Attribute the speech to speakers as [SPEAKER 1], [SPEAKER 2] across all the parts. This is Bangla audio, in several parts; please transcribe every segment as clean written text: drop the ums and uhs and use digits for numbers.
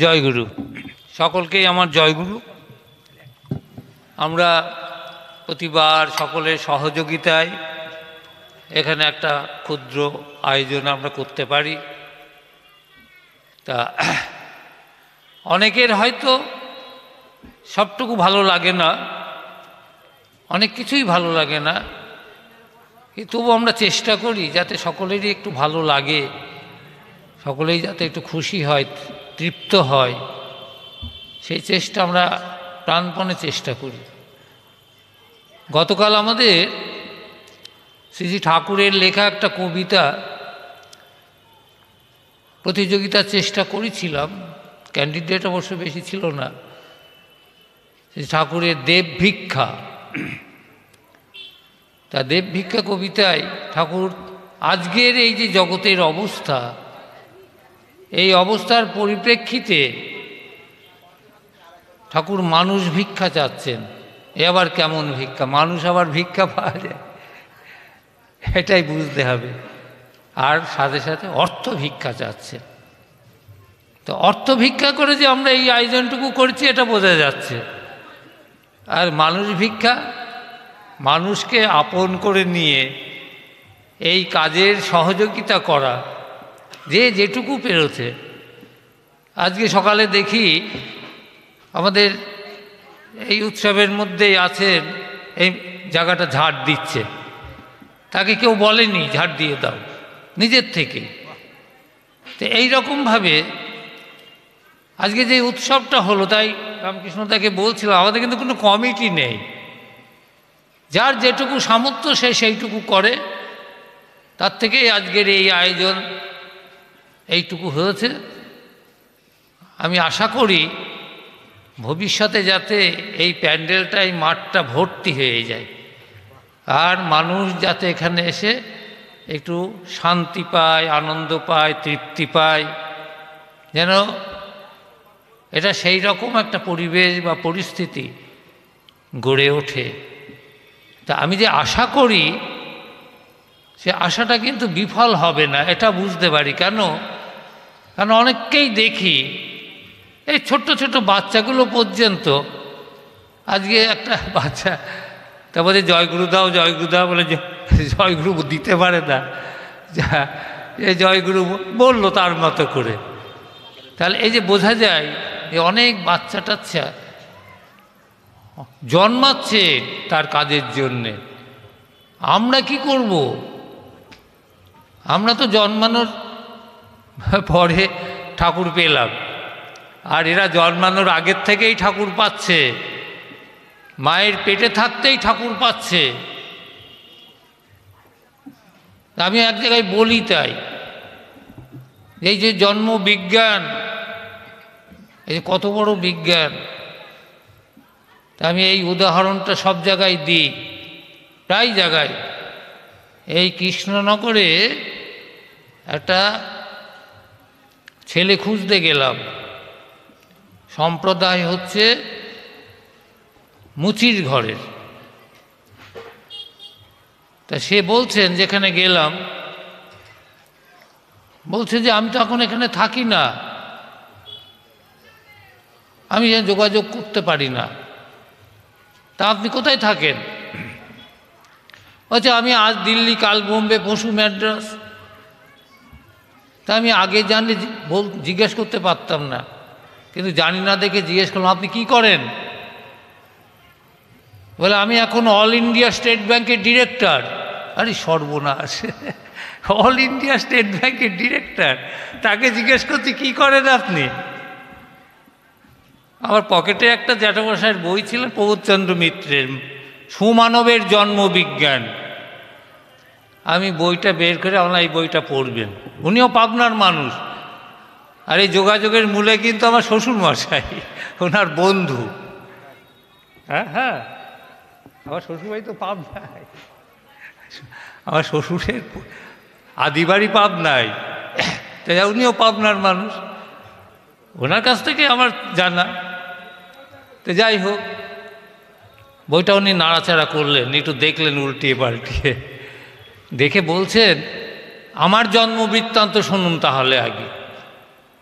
[SPEAKER 1] জয়গুরু। সকলকেই আমার জয়গুরু। আমরা প্রতিবার সকলের সহযোগিতায় এখানে একটা ক্ষুদ্র আয়োজন আমরা করতে পারি। তা অনেকের হয়তো সবটুকু ভালো লাগে না, অনেক কিছুই ভালো লাগে না, কিন্তু তবু আমরা চেষ্টা করি যাতে সকলেরই একটু ভালো লাগে, সকলেই যাতে একটু খুশি হয়, তৃপ্ত হয়, সেই চেষ্টা আমরা প্রাণপণে চেষ্টা করি। গতকাল আমাদের শ্রী শ্রী ঠাকুরের লেখা একটা কবিতা প্রতিযোগিতার চেষ্টা করেছিলাম, ক্যান্ডিডেট অবশ্য বেশি ছিল না। শ্রী ঠাকুরের দেব ভিক্ষা, তা দেব ভিক্ষা কবিতায় ঠাকুর আজকের এই যে জগতের অবস্থা, এই অবস্থার পরিপ্রেক্ষিতে ঠাকুর মানুষ ভিক্ষা চাচ্ছেন। এ আবার কেমন ভিক্ষা? মানুষ আবার ভিক্ষা পাওয়া যায়, এটাই বুঝতে হবে। আর সাথে সাথে অর্থ ভিক্ষা চাচ্ছে। তো অর্থ ভিক্ষা করে যে আমরা এই আয়োজনটুকু করছি এটা বোঝা যাচ্ছে। আর মানুষ ভিক্ষা, মানুষকে আপন করে নিয়ে এই কাজের সহযোগিতা করা, যে যেটুকু পেরেছে। আজকে সকালে দেখি আমাদের এই উৎসবের মধ্যেই আছেন, এই জায়গাটা ঝাড় দিচ্ছে, তাকে কেউ বলেনি ঝাড় দিয়ে দাও, নিজের থেকে। তো এইরকমভাবে আজকে যে উৎসবটা হলো, তাই রামকৃষ্ণ তাকে বলছিলাম আমাদের কিন্তু কোনো কমিটি নেই, যার যেটুকু সামর্থ্য সে সেইটুকু করে, তার থেকেই আজকের এই আয়োজন এইটুকু হয়েছে। আমি আশা করি ভবিষ্যতে যাতে এই প্যান্ডেলটা, এই মাঠটা ভর্তি হয়ে যায়, আর মানুষ যাতে এখানে এসে একটু শান্তি পায়, আনন্দ পায়, তৃপ্তি পায়, যেন এটা সেই রকম একটা পরিবেশ বা পরিস্থিতি গড়ে ওঠে। তা আমি যে আশা করি সে আশাটা কিন্তু বিফল হবে না, এটা বুঝতে পারি। কেন? কারণ অনেককেই দেখি, এই ছোট্ট ছোট্ট বাচ্চাগুলো পর্যন্ত, আজকে একটা বাচ্চা তারপরে জয়গুরু দাও, জয়গুরু দাও বলে জয়গুরু দিতে পারে না, যা এই জয়গুরু বললো তার মতো করে। তাহলে এই যে বোঝা যায় যে অনেক বাচ্চা টাচ্চা জন্মাচ্ছে তার কাজের জন্যে। আমরা কি করব? আমরা তো জন্মানোর পরে ঠাকুর পেলাম, আর এরা জন্মানোর আগের থেকেই ঠাকুর পাচ্ছে, মায়ের পেটে থাকতেই ঠাকুর পাচ্ছে। আমি এক জায়গায় বলি তাই, এই যে জন্ম বিজ্ঞান, এই কত বড় বিজ্ঞান, তা আমি এই উদাহরণটা সব জায়গায় দিই, প্রায় জায়গায়। এই কৃষ্ণনগরে একটা ছেলে খুঁজতে গেলাম, সম্প্রদায় হচ্ছে মুচির ঘরের। তা সে বলছেন, যেখানে গেলাম, বলছে যে আমি তো এখন এখানে থাকি না, আমি যোগাযোগ করতে পারি না। তা আপনি কোথায় থাকেন? বলছে আমি আজ দিল্লি, কাল বোম্বে, পরশু ম্যাড্রাস। তা আমি আগে জানলে জিজ্ঞেস করতে পারতাম না, কিন্তু জানি না দেখে জিজ্ঞেস করলাম আপনি কি করেন? বলে আমি এখন অল ইন্ডিয়া স্টেট ব্যাংকের ডিরেক্টর। আরে সর্বনাশ, অল ইন্ডিয়া স্টেট ব্যাংকের ডিরেক্টর, তাকে জিজ্ঞেস করছি কি করেন আপনি? আমার পকেটে একটা জ্যাঠামশাইয়ের বই ছিল, প্রবোধচন্দ্র মিত্রের সুমানবের জন্মবিজ্ঞান। আমি বইটা বের করে আমার এই বইটা পড়বেন, উনিও পাবনার মানুষ, আর এই যোগাযোগের মূলে কিন্তু আমার শ্বশুর মশাই, ওনার বন্ধু। হ্যাঁ হ্যাঁ, আমার শ্বশুরবাড়ি তো পাবনায়, আমার শ্বশুরের আদিবাড়ি পাবনায়, তাই উনিও পাবনার মানুষ, ওনার কাছ থেকে আমার জানা। তো যাই হোক, বইটা উনি নাড়াচাড়া করলেন, একটু দেখলেন উল্টিয়ে পাল্টিয়ে, দেখে বলছেন আমার জন্ম বৃত্তান্ত শুনুন তাহলে আগে।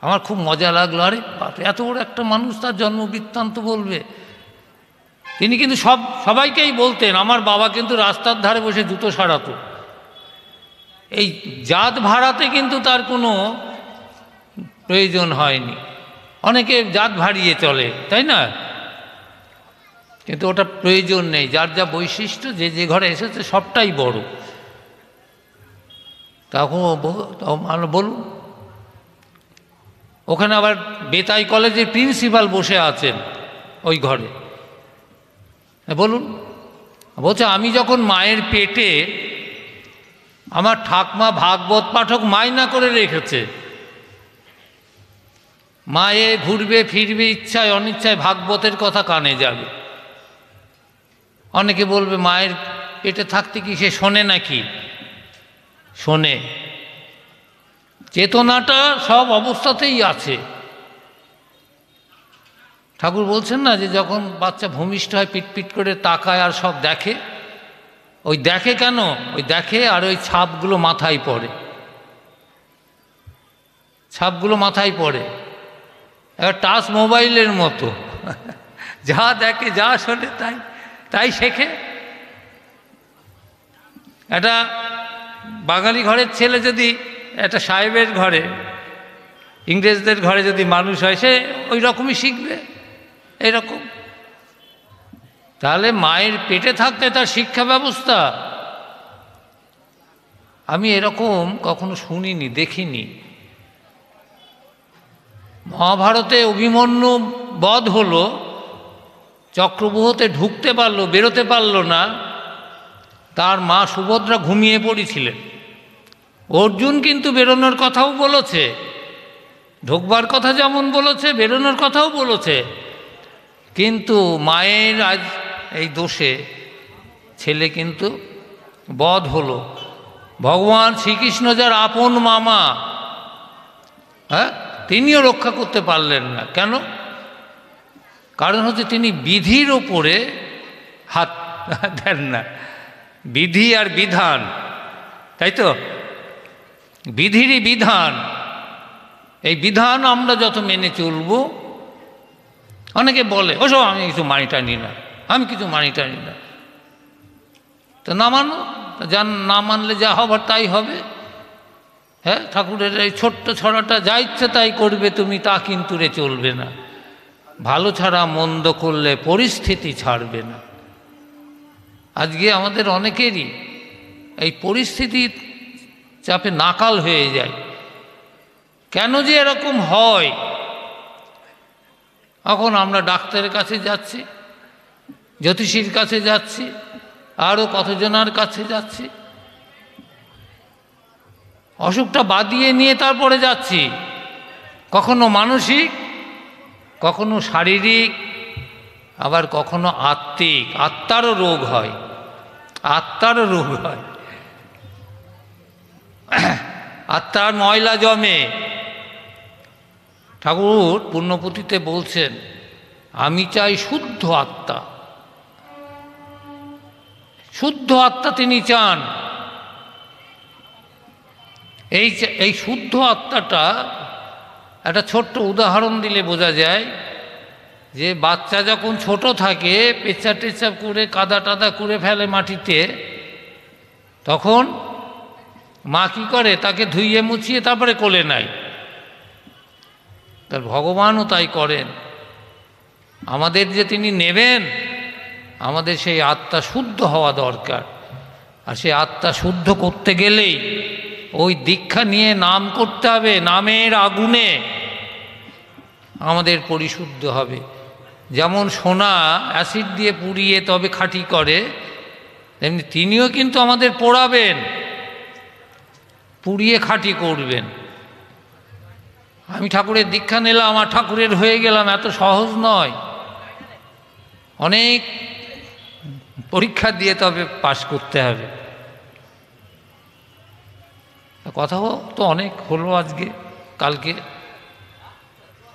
[SPEAKER 1] আমার খুব মজা লাগলো, আরে বাপরে, এত বড় একটা মানুষ তার জন্ম বৃত্তান্ত বলবে। তিনি কিন্তু সবাইকেই বলতেন, আমার বাবা কিন্তু রাস্তার ধারে বসে জুতো সারাতো। এই জাত ভাড়াতে কিন্তু তার কোনো প্রয়োজন হয়নি। অনেকে জাত ভাড়িয়ে চলে, তাই না? কিন্তু ওটা প্রয়োজন নেই। যার যা বৈশিষ্ট্য, যে যে ঘরে এসেছে সবটাই বড়। তখন বলুন, ওখানে আবার বেতাই কলেজের প্রিন্সিপাল বসে আছেন ওই ঘরে। বলুন, বলছে আমি যখন মায়ের পেটে, আমার ঠাকমা ভাগবত পাঠক মাইনা করে রেখেছে, মায়ে ঘুরবে ফিরবে, ইচ্ছায় অনিচ্ছায় ভাগবতের কথা কানে যাবে। অনেকে বলবে মায়ের পেটে থাকতে কি সে শোনে নাকি? শোনে, চেতনাটা সব অবস্থাতেই আছে। ঠাকুর বলছেন না যে যখন বাচ্চা ভূমিষ্ঠ হয় পিটপিট করে তাকায় আর সব দেখে। ওই দেখে কেন? ওই দেখে আর ওই ছাপগুলো মাথায় পড়ে, ছাপগুলো মাথায় পড়ে। এবার টাচ মোবাইলের মতো, যা দেখে যা শোনে তাই তাই শেখে। একটা বাঙালি ঘরের ছেলে যদি একটা সাহেবের ঘরে, ইংরেজদের ঘরে যদি মানুষ হয়, সে ওই রকমই শিখবে, এইরকম। তাহলে মায়ের পেটে থাকতে তার শিক্ষা ব্যবস্থা, আমি এরকম কখনো শুনিনি, দেখিনি। মহাভারতে অভিমন্যু বধ হলো, চক্রব্যূহতে ঢুকতে পারলো, বেরোতে পারল না। তার মা সুভদ্রা ঘুমিয়ে পড়েছিলেন। অর্জুন কিন্তু বেরোনোর কথাও বলেছে, ঢুকবার কথা যেমন বলেছে, বেরোনোর কথাও বলেছে। কিন্তু মায়ের আজ এই দোষে ছেলে কিন্তু বধ হলো। ভগবান শ্রীকৃষ্ণ যার আপন মামা, হ্যাঁ, তিনিও রক্ষা করতে পারলেন না। কেন? কারণ হচ্ছে তিনি বিধির ওপরে হাত দেন না। বিধি আর বিধান, তাই তো? বিধিরই বিধান, এই বিধান আমরা যত মেনে চলব। অনেকে বলে ওসব আমি কিছু মানি টানি না, আমি কিছু মানি টানি না। তো না মানো, না মানলে যা হবার তাই হবে। হ্যাঁ, ঠাকুরের এই ছোট্ট ছড়াটা, যা ইচ্ছে তাই করবে তুমি, তা কিন্তু রে চলবে না। ভালো ছাড়া মন্দ করলে পরিস্থিতি ছাড়বে না। আজকে আমাদের অনেকেরই এই পরিস্থিতির চাপে নাকাল হয়ে যায়। কেন যে এরকম হয়? এখন আমরা ডাক্তারের কাছে যাচ্ছি, জ্যোতিষীর কাছে যাচ্ছি, আরও কতজনার কাছে যাচ্ছি, অসুখটা বাদিয়ে নিয়ে তারপরে যাচ্ছি। কখনো মানসিক, কখনো শারীরিক, আবার কখনো আত্মিক। আত্মারও রোগ হয়, আত্মারও রোগ হয়, আত্মার ময়লা জমে। ঠাকুর পুণ্যপুঁথিতে বলছেন, আমি চাই শুদ্ধ আত্মা। শুদ্ধ আত্মা তিনি চান। এই শুদ্ধ আত্মাটা একটা ছোট্ট উদাহরণ দিলে বোঝা যায়। যে বাচ্চা যখন ছোট থাকে, পেচ্ছাপ টেচ্ছাপ করে কাদা টাদা করে ফেলে মাটিতে, তখন মা কী করে? তাকে ধুইয়ে মুছিয়ে তারপরে কোলে নেয়। তার ভগবানও তাই করেন। আমাদের যে তিনি নেবেন, আমাদের সেই আত্মা শুদ্ধ হওয়া দরকার। আর সেই আত্মা শুদ্ধ করতে গেলেই ওই দীক্ষা নিয়ে নাম করতে হবে। নামের আগুনে আমাদের পরিশুদ্ধ হবে। যেমন সোনা অ্যাসিড দিয়ে পুড়িয়ে তবে খাঁটি করে, তেমনি তিনিও কিন্তু আমাদের পোড়াবেন, পুড়িয়ে খাঁটি করবেন। আমি ঠাকুরের দীক্ষা নিলাম, আমার ঠাকুরের হয়ে গেলাম, এত সহজ নয়। অনেক পরীক্ষা দিয়ে তবে পাশ করতে হবে। কথাও তো অনেক হলো আজকে, কালকে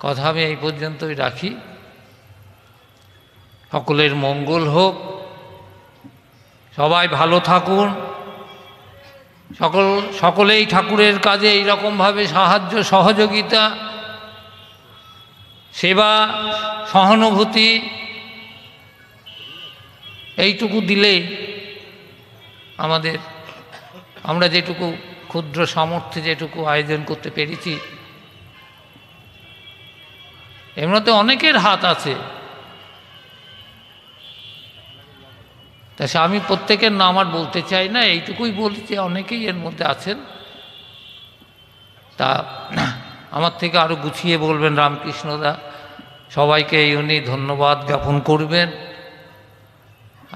[SPEAKER 1] কথা আমি এই পর্যন্তই রাখি। সকলের মঙ্গল হোক, সবাই ভালো থাকুন, সকলেই ঠাকুরের কাজে এইরকমভাবে সাহায্য সহযোগিতা সেবা, সহানুভূতি এইটুকু দিলেই আমরা যেটুকু ক্ষুদ্র সামর্থ্যে যেটুকু আয়োজন করতে পেরেছি, এর মধ্যে অনেকের হাত আছে। তা আমি প্রত্যেকের নাম আর বলতে চাই না, এইটুকুই বলি যে অনেকেই এর মধ্যে আছেন। তা আমার থেকে আরও গুছিয়ে বলবেন রামকৃষ্ণদা, সবাইকে উনি ধন্যবাদ জ্ঞাপন করবেন।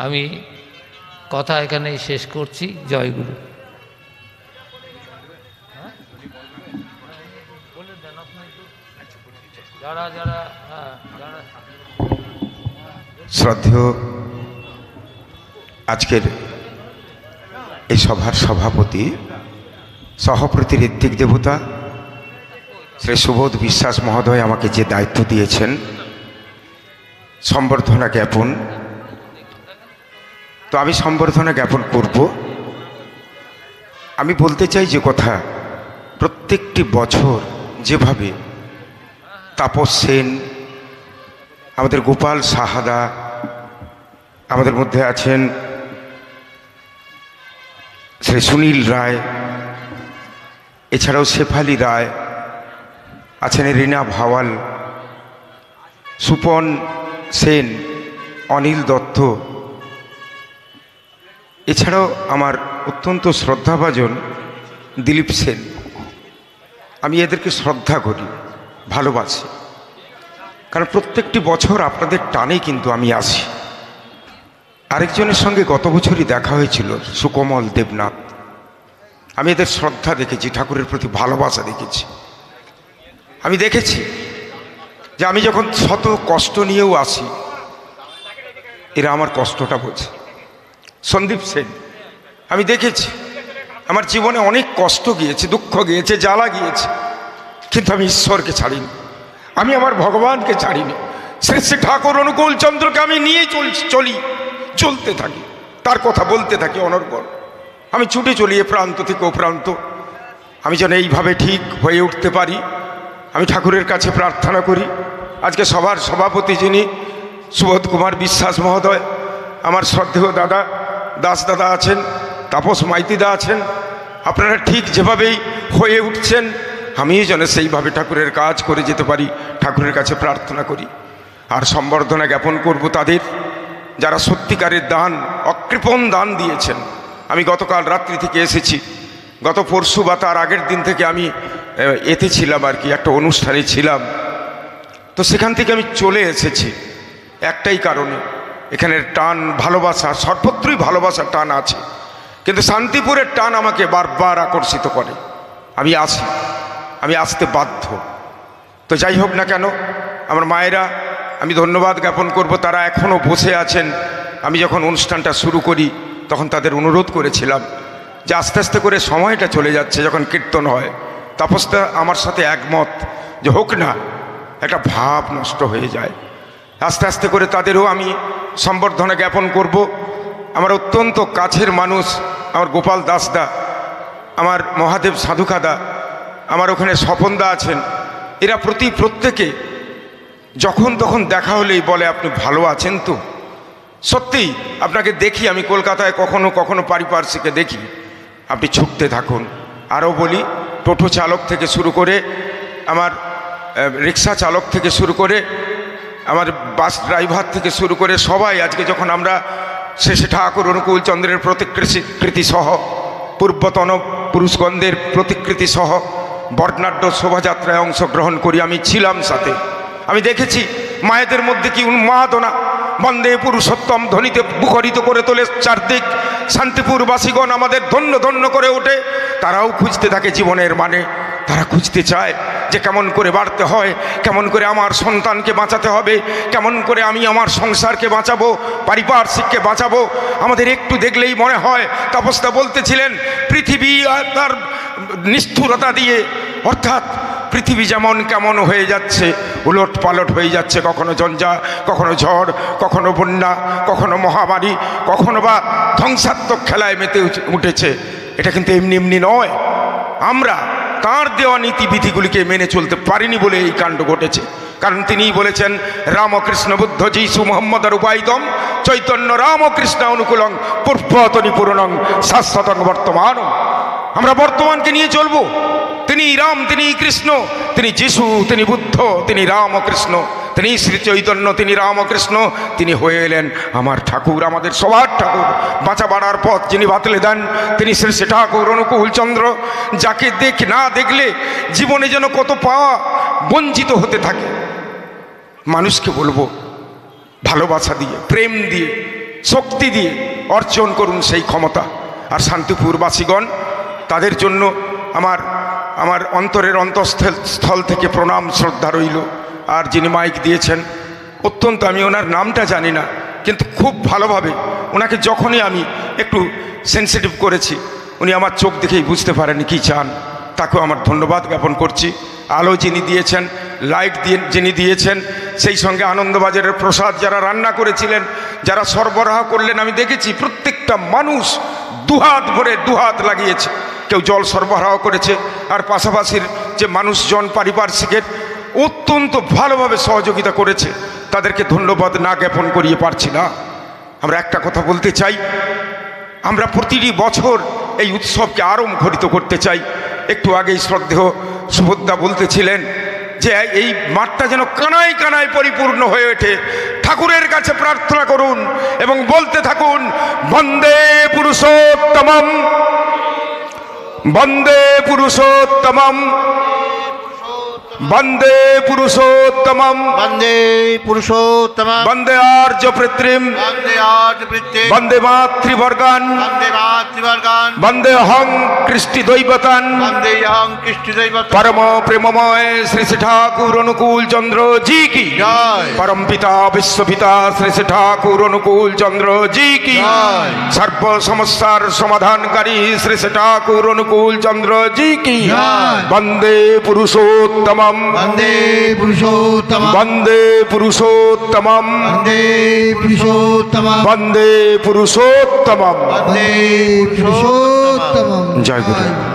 [SPEAKER 1] আমি কথা এখানেই শেষ করছি। জয়গুরু।
[SPEAKER 2] শ্রদ্ধেয় আজকের এই সভার সভাপতি সহপ্রতি ঋত্বিক দেবতা শ্রী সুবোধ বিশ্বাস মহোদয় আমাকে যে দায়িত্ব দিয়েছেন সম্বর্ধনা জ্ঞাপন, তো আমি সম্বর্ধনা জ্ঞাপন করব। আমি বলতে চাই যে কথা, প্রত্যেকটি বছর যেভাবে তাপস সেন, আমাদের গোপাল সাহাদা, আমাদের মধ্যে আছেন শ্রী সুনীল রায়, এছাড়াও শেফালি রায় আছেন, রীনা ভাওয়াল, সুপন সেন, অনিল দত্ত, এছাড়াও আমার অত্যন্ত শ্রদ্ধাভাজন দিলীপ সেন। আমি এদেরকে শ্রদ্ধা করি, ভালোবাসি, কারণ প্রত্যেকটি বছর আপনাদের টানে কিন্তু আমি আসি। আরেকজনের সঙ্গে গত বছরই দেখা হয়েছিল, সুকমল দেবনাথ। আমি এদের শ্রদ্ধা দেখেছি, ঠাকুরের প্রতি ভালোবাসা দেখেছি। আমি দেখেছি যে আমি যখন শত কষ্ট নিয়েও আসি, এরা আমার কষ্টটা বোঝে। সন্দীপ সেন, আমি দেখেছি আমার জীবনে অনেক কষ্ট গিয়েছে, দুঃখ গিয়েছে, জ্বালা গিয়েছে, কিন্তু আমি ঈশ্বরকে ছাড়িনি, আমি আমার ভগবানকে ছাড়িনি। শ্রী শ্রী ঠাকুর অনুকূল চন্দ্রকে আমি নিয়ে চলতে থাকি, তার কথা বলতে থাকি অনর্গল। আমি ছুটে চলি এ প্রান্ত থেকে ও প্রান্ত। আমি যেন এইভাবে ঠিক হয়ে উঠতে পারি, আমি ঠাকুরের কাছে প্রার্থনা করি। আজকে সবার সভাপতি যিনি সুবোধ কুমার বিশ্বাস মহোদয়, আমার শ্রদ্ধেয় দাদা দাস দাদা আছেন, তাপস মাইতিদা আছেন, আপনারা ঠিক যেভাবেই হয়ে উঠছেন, আমিও যেন সেইভাবে ঠাকুরের কাজ করে যেতে পারি, ঠাকুরের কাছে প্রার্থনা করি। আর সম্বর্ধনা জ্ঞাপন করব তাদের যারা সত্যিকারের দান, অকৃপণ দান দিয়েছেন। আমি গতকাল রাত্রি থেকে এসেছি, গত পরশু বা তার আগের দিন থেকে আমি এতে ছিলাম আর কি, একটা অনুষ্ঠানে ছিলাম। তো সেখান থেকে আমি চলে এসেছি একটাই কারণে, এখানের টান, ভালোবাসা, সর্বত্রই ভালোবাসার টান আছে, কিন্তু শান্তিপুরের টান আমাকে বারবার আকর্ষিত করে। আমি আসতে বাধ্য। তো যাই হোক না কেন, আমার মায়েরা, আমি ধন্যবাদ জ্ঞাপন করব, তারা এখনও বসে আছেন। আমি যখন অনুষ্ঠানটা শুরু করি তখন তাদের অনুরোধ করেছিলাম যে আস্তে আস্তে করে সময়টা চলে যাচ্ছে, যখন কীর্তন হয় তাপসটা আমার সাথে একমত যে হোক না, একটা ভাব নষ্ট হয়ে যায়। আস্তে আস্তে করে তাদেরও আমি সম্বর্ধনা জ্ঞাপন করব। আমার অত্যন্ত কাছের মানুষ আমার গোপাল দাসদা, আমার মহাদেব সাধুকাদা, আমার ওখানে স্বপনদা আছেন, এরা প্রত্যেকে যখন তখন দেখা হলেই বলে আপনি ভালো আছেন তো। সত্যিই আপনাকে দেখি, আমি কলকাতায় কখনো কখনো পারিপার্শ্বিকে দেখি, আপনি ছুটতে থাকুন। আরও বলি, টোটো চালক থেকে শুরু করে, আমার রিক্সা চালক থেকে শুরু করে, আমার বাস ড্রাইভার থেকে শুরু করে সবাই আজকে যখন আমরা শেষে ঠাকুর অনুকূল চন্দ্রের প্রতিকৃতি সহ, পূর্বতন পুরুষগণদের প্রতিকৃতি সহ বর্ণাঢ্য শোভাযাত্রায় অংশগ্রহণ করি। আমি ছিলাম সাথে, আমি দেখেছি মায়েদের মধ্যে কি উন্মাদনা, বন্দে পুরুষোত্তম ধ্বনিতে মুখরিত করে তোলে চারদিক। শান্তিপুরবাসীগণ আমাদের ধন্য ধন্য করে ওঠে, তারাও খুঁজতে থাকে জীবনের মানে। তারা খুঁজতে চায় যে কেমন করে বাড়তে হয়, কেমন করে আমার সন্তানকে বাঁচাতে হবে, কেমন করে আমি আমার সংসারকে বাঁচাবো, পারিপার্শ্বিককে বাঁচাবো। আমাদের একটু দেখলেই মনে হয়, তাপসদা বলতেছিলেন, পৃথিবী আর তার নিষ্ঠুরতা দিয়ে, অর্থাৎ পৃথিবী যেমন কেমন হয়ে যাচ্ছে, উলট পালট হয়ে যাচ্ছে, কখনো ঝঞ্ঝা, কখনো ঝড়, কখনো বন্যা, কখনো মহামারী, কখনো বা ধ্বংসাত্মক খেলায় মেতে উঠেছে। এটা কিন্তু এমনি এমনি নয়। আমরা তাঁর দেওয়া নীতিবিধিগুলিকে মেনে চলতে পারিনি বলে এই কাণ্ড ঘটেছে। কারণ তিনিই বলেছেন রামকৃষ্ণ বুদ্ধ যিশু মোহাম্মদ রূপায়িতম চৈতন্য রামকৃষ্ণ অনুকূলং পূর্বতনি পুরনং শাশ্বতং বর্তমান। আমরা বর্তমানকে নিয়ে চলবো। তিনি রাম, তিনি কৃষ্ণ, তিনি যিশু, তিনি বুদ্ধ, তিনি রামকৃষ্ণ, তিনি শ্রী চৈতন্য, তিনি রামকৃষ্ণ, তিনি হয়ে এলেন আমার ঠাকুর, আমাদের সবার ঠাকুর। বাঁচা বাড়ার পথ যিনি বাতলে দেন তিনি শ্রী ঠাকুর অনুকূল চন্দ্র। যাকে না দেখলে জীবনে যেন কত পাওয়া বঞ্চিত হতে থাকে। মানুষকে বলবো ভালোবাসা দিয়ে, প্রেম দিয়ে, শক্তি দিয়ে অর্জন করুন সেই ক্ষমতা। আর শান্তিপুরবাসীগণ, তাদের জন্য আমার অন্তরের অন্তঃস্থল থেকে প্রণাম শ্রদ্ধা রইল। আর যিনি মাইক দিয়েছেন, অত্যন্ত, আমি ওনার নামটা জানি না, কিন্তু খুব ভালোভাবে ওনাকে যখনই আমি একটু সেন্সিটিভ করেছি, উনি আমার চোখ দেখেই বুঝতে পারেন কি চান। তাকেও আমার ধন্যবাদ জ্ঞাপন করছি। আলো যিনি দিয়েছেন, লাইট যিনি দিয়েছেন, সেই সঙ্গে আনন্দবাজারের প্রসাদ যারা রান্না করেছিলেন, যারা সরবরাহ করলেন, আমি দেখেছি প্রত্যেকটা মানুষ দুহাত ভরে দুহাত লাগিয়েছে। কেউ জল সরবরাহ করেছে, আর পাশাপাশির যে মানুষজন পারিপার্শ্বিকের অত্যন্ত ভালোভাবে সহযোগিতা করেছে, তাদেরকে ধন্যবাদ না জ্ঞাপন করিয়ে পারছি না। আমরা একটা কথা বলতে চাই, আমরা প্রতিটি বছর এই উৎসবকে আরও মুখরিত করতে চাই। একটু আগেই শ্রদ্ধেয় সুভদ্রা বলতেছিলেন যে এই মাঠটা যেন কানায় কানায় পরিপূর্ণ হয়ে ওঠে। ঠাকুরের কাছে প্রার্থনা করুন এবং বলতে থাকুন, বন্দে পুরুষোত্তমম, বন্দে পুরুষোত্তমম, বন্দে পুরুষোত্তমম,
[SPEAKER 3] বন্দে পুরুষোত্তমম,
[SPEAKER 2] বন্দে আর্য পৃথিবীম,
[SPEAKER 3] বন্দে আর্য পৃথিবীম,
[SPEAKER 2] বন্দে মাতৃবর্গান,
[SPEAKER 3] বন্দে মাতৃবর্গান,
[SPEAKER 2] বন্দে অহং কৃষ্টি দৈবতান,
[SPEAKER 3] বন্দে অহং কৃষ্টি দৈবতান।
[SPEAKER 2] परम प्रेममय श्री ठाकुर अनुकूल चंद्र जी की
[SPEAKER 3] जय।
[SPEAKER 2] परम पिता विश्व पिता श्री ठाकुर अनुकूल चंद्र जी की
[SPEAKER 3] जय।
[SPEAKER 2] सर्व समस्यार समाधानकारी श्री ठाकुर अनुकूल चंद्र जी की
[SPEAKER 3] जय।
[SPEAKER 2] वंदे पुरुषोत्तमम,
[SPEAKER 3] वन्दे पुरुषोत्तमं,
[SPEAKER 2] वंदे पुरुषोत्तमम,
[SPEAKER 3] वन्दे पुरुषोत्तमं,
[SPEAKER 2] वंदे पुरुषोत्तमम।
[SPEAKER 3] वन्दे पुरुषोत्तमं।
[SPEAKER 2] जय गुरु।